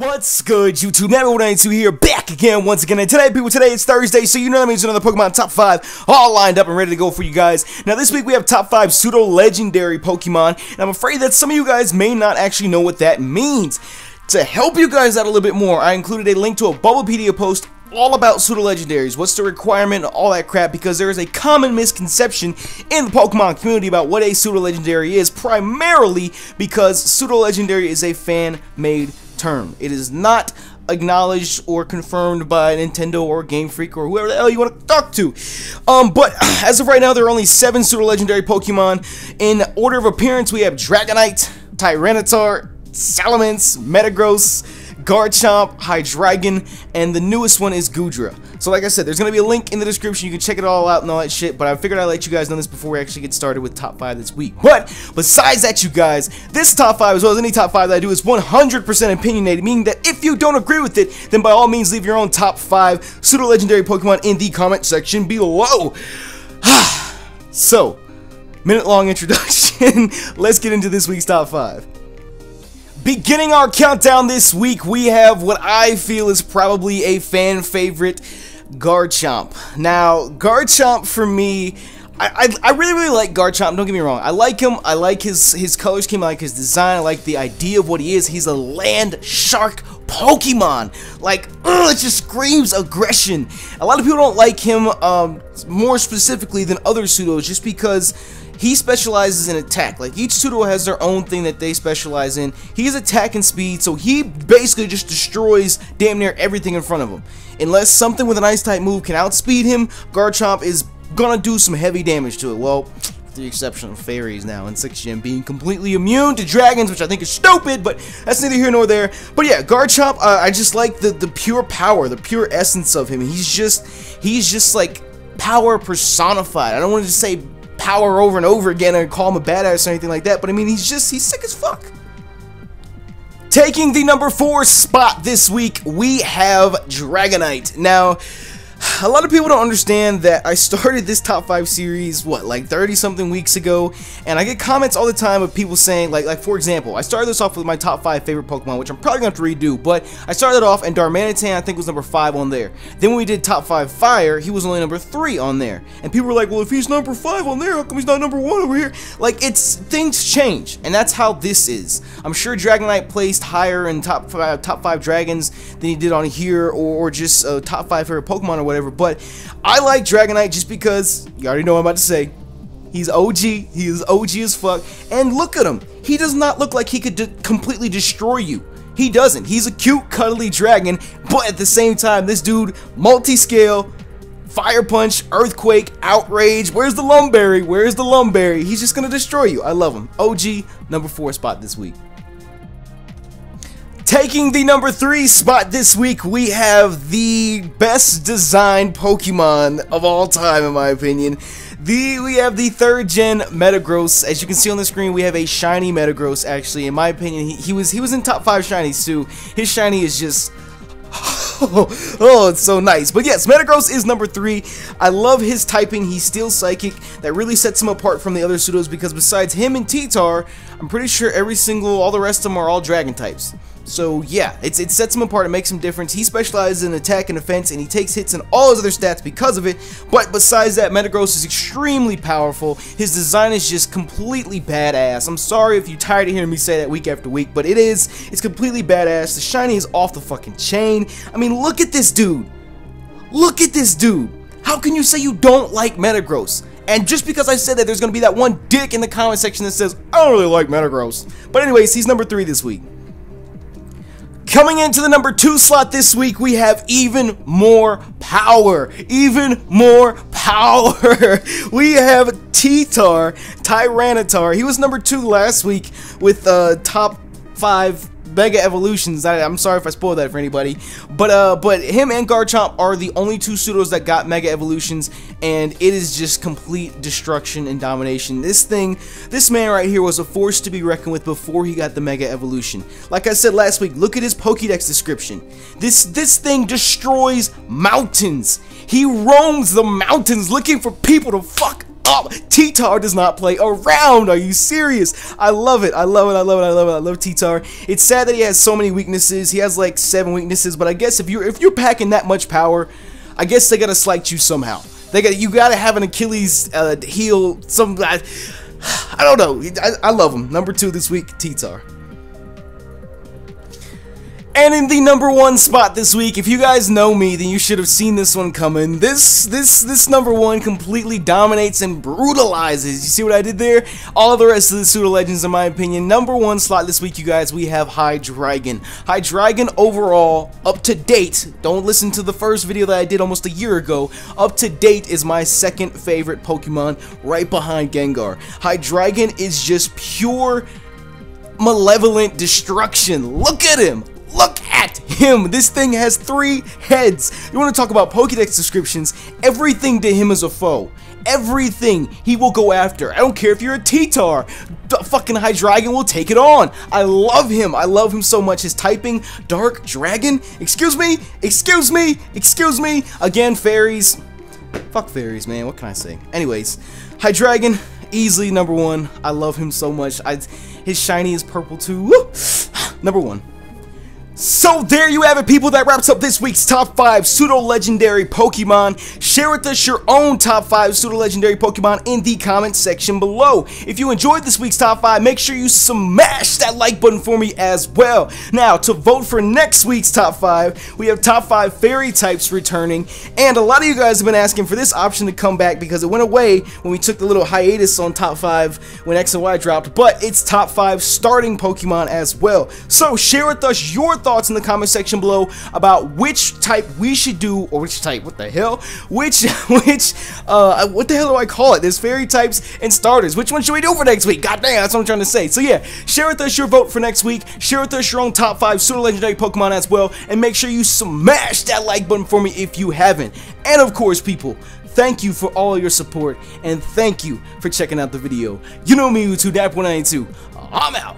What's good, YouTube? Nappy here, back again once again. And today, people, today it's Thursday, so you know that means another Pokemon Top 5 all lined up and ready to go for you guys. Now, this week we have Top 5 Pseudo-Legendary Pokemon, and I'm afraid that some of you guys may not actually know what that means. To help you guys out a little bit more, I included a link to a Bulbapedia post all about Pseudo-Legendaries, what's the requirement, all that crap, because there is a common misconception in the Pokemon community about what a Pseudo-Legendary is, primarily because Pseudo-Legendary is a fan-made term. It is not acknowledged or confirmed by Nintendo or Game Freak or whoever the hell you want to talk to. But as of right now, there are only 7 Pseudo-Legendary Pokemon. In order of appearance, we have Dragonite, TYRANITAR, Salamence, Metagross, GARCHOMP, HYDREIGON, and the newest one is Goodra. So like I said, there's going to be a link in the description. You can check it all out and all that shit, but I figured I'd let you guys know this before we actually get started with Top 5 this week. But besides that, you guys, this Top 5, as well as any Top 5 that I do, is 100% opinionated, meaning that if you don't agree with it, then by all means leave your own Top 5 Pseudo-Legendary Pokemon in the comment section below. So, minute-long introduction. Let's get into this week's Top 5. Beginning our countdown this week, we have what I feel is probably a fan favorite, GARCHOMP. Now, GARCHOMP for me, I really like GARCHOMP, don't get me wrong. I like him, I like his color scheme, I like his design, I like the idea of what he is. He's a land shark Pokemon. Like, it just screams aggression. A lot of people don't like him more specifically than other pseudos just because he specializes in attack. Like, each pseudo has their own thing that they specialize in. He's attack and speed, so he basically just destroys damn near everything in front of him. Unless something with an ice-type move can outspeed him, GARCHOMP is gonna do some heavy damage to it. Well, with the exception of fairies now in 6th gen being completely immune to dragons, which I think is stupid, but that's neither here nor there. But yeah, GARCHOMP, I just like the pure power, the pure essence of him. He's just like power personified. I don't want to just say power over and over again and call him a badass or anything like that, but I mean, he's sick as fuck. Taking the number 4 spot this week, we have Dragonite. Now, a lot of people don't understand that I started this Top 5 series, what, like 30-something weeks ago, and I get comments all the time of people saying, like for example, I started this off with my Top 5 favorite Pokemon, which I'm probably going to have to redo, but I started off, and Darmanitan, I think, was number 5 on there. Then when we did Top 5 Fire, he was only number 3 on there. And people were like, well, if he's number 5 on there, how come he's not number 1 over here? Like, things change, and that's how this is. I'm sure Dragonite placed higher in top 5 dragons than he did on here, or just Top 5 favorite Pokemon or whatever, but I like Dragonite just because, you already know what I'm about to say, he's OG, he is OG as fuck, and look at him, he does not look like he could completely destroy you. He doesn't. He's a cute, cuddly dragon, but at the same time, this dude, multi-scale, Fire Punch, Earthquake, Outrage, where's the Lumberry, where's the Lumberry, he's just gonna destroy you. I love him. OG, number 4 spot this week. Taking the number 3 spot this week, we have the best designed Pokemon of all time, in my opinion. We have the 3rd gen Metagross. As you can see on the screen, we have a shiny Metagross. Actually, in my opinion, he was in top 5 shinies too. His shiny is just oh, it's so nice. But yes, Metagross is number 3. I love his typing. He's Steel Psychic. That really sets him apart from the other pseudos because besides him and T-Tar, I'm pretty sure all the rest of them are all dragon types. So yeah, it sets him apart, it makes him different. He specializes in attack and defense, and he takes hits in all his other stats because of it. But besides that, Metagross is extremely powerful. His design is just completely badass. I'm sorry if you're tired of hearing me say that week after week, but it's completely badass. The shiny is off the fucking chain. I mean, look at this dude. Look at this dude. How can you say you don't like Metagross? And just because I said that, there's going to be that one dick in the comment section that says, I don't really like Metagross. But anyways, he's number 3 this week. Coming into the number 2 slot this week, we have even more power. Even more power. We have T-Tar, TYRANITAR. He was number 2 last week with top 5 Mega Evolutions. I'm sorry if I spoiled that for anybody, but him and GARCHOMP are the only 2 pseudos that got Mega Evolutions, and it is just complete destruction and domination. This man right here was a force to be reckoned with before he got the Mega Evolution. Like I said last week, look at his Pokédex description. This thing destroys mountains. He roams the mountains looking for people to fuck up. T-Tar does not play around. Are you serious? I love it. I love it. I love it. I love it. I love T-Tar. It's sad that he has so many weaknesses. He has like 7 weaknesses, but I guess if you're packing that much power, I guess they gotta slight you somehow. You gotta have an Achilles heel. I don't know. I love him. Number 2 this week, T-Tar. And in the number 1 spot this week, if you guys know me, then you should have seen this one coming. This number 1 completely dominates and brutalizes. You see what I did there? All the rest of the Pseudo-Legends, in my opinion. Number 1 slot this week, you guys, we have HYDREIGON. HYDREIGON overall, up to date, don't listen to the first video that I did almost a year ago, up to date is my 2nd favorite Pokemon, right behind Gengar. HYDREIGON is just pure malevolent destruction. Look at him! Look at him! This thing has 3 heads. You want to talk about Pokédex descriptions? Everything to him is a foe. Everything he will go after. I don't care if you're a T-Tar. Fucking HYDREIGON will take it on. I love him. I love him so much. His typing, Dark Dragon. Excuse me. Excuse me. Excuse me. Again, fairies. Fuck fairies, man. What can I say? Anyways, HYDREIGON, easily number 1. I love him so much. His shiny is purple too. Woo! Number 1. So there you have it, people. That wraps up this week's top 5 pseudo-legendary Pokemon. Share with us your own top 5 pseudo-legendary Pokemon in the comment section below. If you enjoyed this week's top 5, make sure you smash that like button for me as well. Now, to vote for next week's top 5, we have top 5 fairy types returning, and a lot of you guys have been asking for this option to come back because it went away when we took the little hiatus on top 5 when X and Y dropped, but it's top 5 starting Pokemon as well. So share with us your thoughts in the comment section below about which type we should do, or which type, what the hell, what the hell do I call it? There's fairy types and starters. Which one should we do for next week? God damn, that's what I'm trying to say. So yeah, share with us your vote for next week. Share with us your own top 5 pseudo-legendary Pokemon as well, and make sure you smash that like button for me if you haven't. And of course, people, thank you for all your support, and thank you for checking out the video. You know me, YouTube, Nappy192. I'm out.